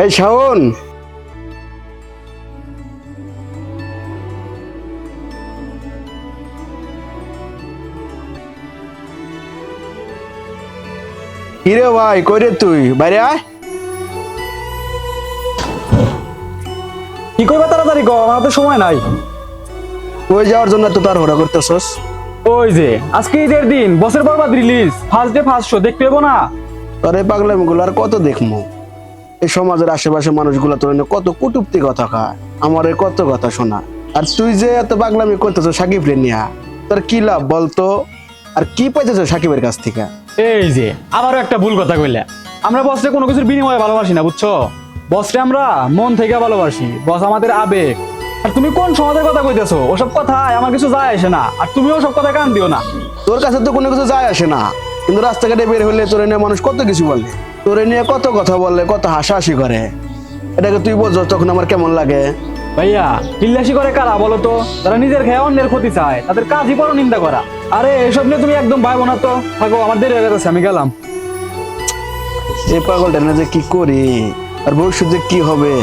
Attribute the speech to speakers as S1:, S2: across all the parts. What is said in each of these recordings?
S1: এই শাওন, কিরে ভাই কইরে তুই বাইরে আয়।
S2: কি করবে তাড়াতাড়ি কর, আমার তো সময় নাই।
S1: কই যাওয়ার জন্য তো তার হোড়া করতেছস?
S2: ওই যে আজকে ঈদের দিন, বছর Borbaad release, first day first show দেখতে যাবো না?
S1: তোর এই পাগলামিগুলো আর কত দেখমু? এই সমাজের আশেপাশে মানুষগুলো তোর এনে কত কটূক্তি কথা খায়, আমার এই কত কথা শোনা। আর তুই যে এত পাগলামি করতেছ সাকিব রে নিয়া, তোর কি লাভ বলতো? আর কি পাইতেছ সাকিবের কাছ থেকে?
S2: এই যে আবারও একটা ভুল কথা কইলা। আমরা বসরে কোনো কিছুর বিনিময়ে ভালোবাসি না, বুঝছো? বসরে আমরা মন থেকে ভালোবাসি, বস আমাদের আবেগ। আর তুমি কোন সমাজের কথা কইতেছো? ওসব কথায় আমার কিছু যায় আসে না, আর তুমিও সব কথা কান দিও না।
S1: তোর কাছে তো কোনো কিছু যায় আসে না, কিন্তু রাস্তাঘাটে বের হলে তোর নিয়ে মানুষ কত কিছু বলে, তোর নিয়ে কত কথা বলে, কত হাসাহাসি করে। এটাকে তুই বোঝো তখন আমার কেমন লাগে?
S2: ভাইয়া, হিল্লাসি করে কারা বলো তো? যারা নিজের খেয়ে অন্যের ক্ষতি চায়, তাদের কাজই বড় নিন্দা করা। আরে এসব নিয়ে তুমি একদম ভাইবো না তো। থাকো, আমার দেরি হয়ে গেছে, আমি গেলাম।
S1: এই পাগলটা না যে কি করি, আর ভবিষ্যতে কি হবে?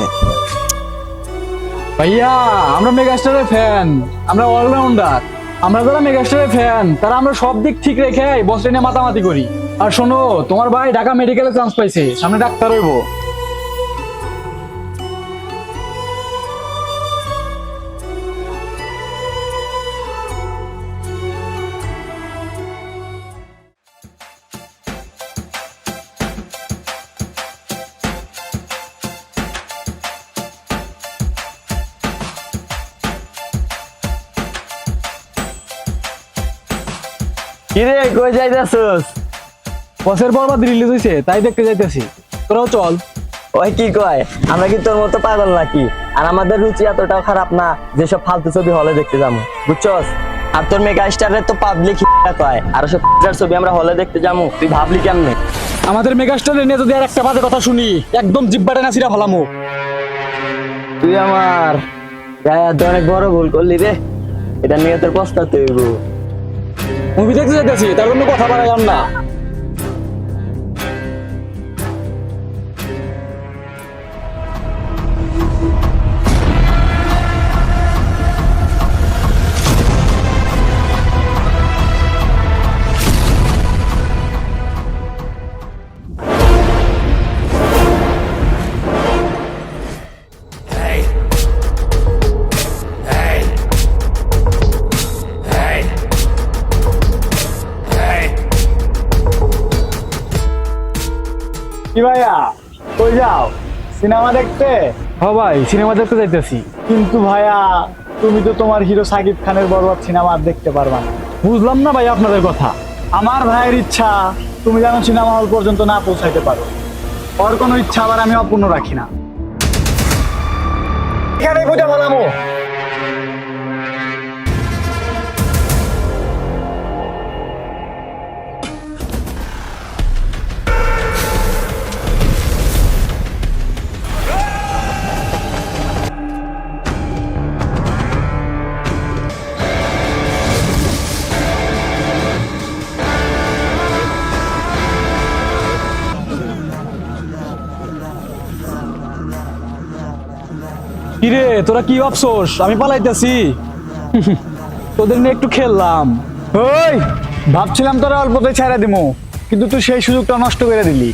S2: ভাইয়া, আমরা মেগাস্টারের ফ্যান, আমরা অলরাউন্ডার। আমরা যারা মেগাস্টারের ফ্যান, তারা আমরা সব দিক ঠিক রেখে বসে নিয়ে মাতামাতি করি। আর শোনো, তোমার ভাই ঢাকা মেডিকেলে চান্স পাইছে, সামনে ডাক্তার হইব।
S3: কিরে কই যাইতাছস?
S2: বছর বরবাদ রিলিজ হইছে, তাই দেখতে যাইতেছি। তোরাও চল।
S3: ওই কি কয়, আমরা কি তোর মতো পাগল নাকি? আর আমাদের রুচি এতটাও খারাপ না যেসব ফালতু ছবি হলে দেখতে যাবো, বুঝছস? আর তোর মেগা স্টারের তো পাবলিক কয়, আর সব ছবি আমরা হলে দেখতে যাবো, তুই ভাবলি কেমনে?
S2: আমাদের মেগাস্টারের নিয়ে যদি আর একটা বাজে কথা শুনি, একদম জিব্বাটা না ছিড়া ফেলামু।
S3: তুই আমার গায়ে হাতে অনেক বড় ভুল করলি রে, এটা নিয়ে তোর পস্তাতে হইব।
S2: মুভি দেখতে যাইতেছি, তার জন্য কথা বাড়াইলাম না।
S4: কি ভাইয়া, কই যাও? সিনেমা দেখতে?
S2: হ্যাঁ ভাই, সিনেমা দেখতে যাইতেছি।
S4: কিন্তু ভাইয়া, তুমি তো তোমার হিরো সাকিব খানের বরবাদ সিনেমা আর দেখতে পারবা না।
S2: বুঝলাম না ভাই আপনাদের কথা।
S4: আমার ভাইয়ের ইচ্ছা তুমি যেন সিনেমা হল পর্যন্ত না পৌঁছাইতে পারো, ওর কোনো ইচ্ছা আবার আমি অপূর্ণ রাখি না। এখানেই বুঝা বলামো।
S2: কিরে, তোরা কি ভাবছোস আমি পালাইতেছি? তোদের নিয়ে একটু খেললাম।
S4: ওই, ভাবছিলাম তোরা অল্পতে ছেড়ে দিমু, কিন্তু তুই সেই সুযোগটা নষ্ট করে দিলি।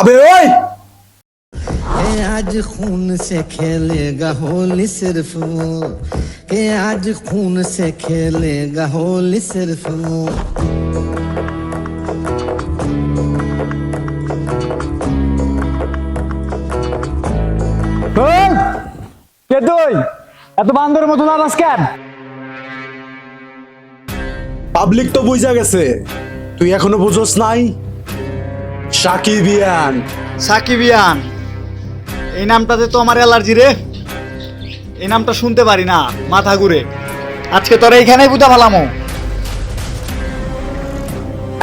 S2: আবে ওই,
S5: आज खून से खेलेगा होली सिर्फ वो, के आज खून से खेलेगा होली सिर्फ वो।
S2: কে তুই এত বান্দরের মতো লাগাস কেন?
S6: পাবলিক তো বুঝা গেছে, তুই এখনো বুঝোস নাই? সাকিবিয়ান।
S4: সাকিবিয়ান, এই নামটাতে তো আমার অ্যালার্জি রে। এই নামটা শুনতে পারি না, মাথা ঘুরে। আজকে তোরা এইখানেই বুঝা ভালামো।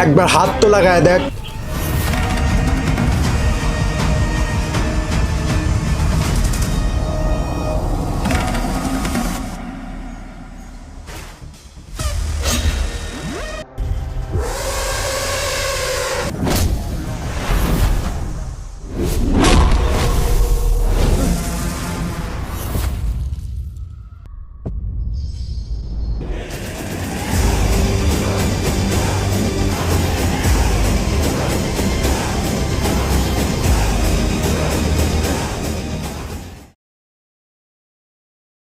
S6: একবার হাত তো লাগায় দেখ।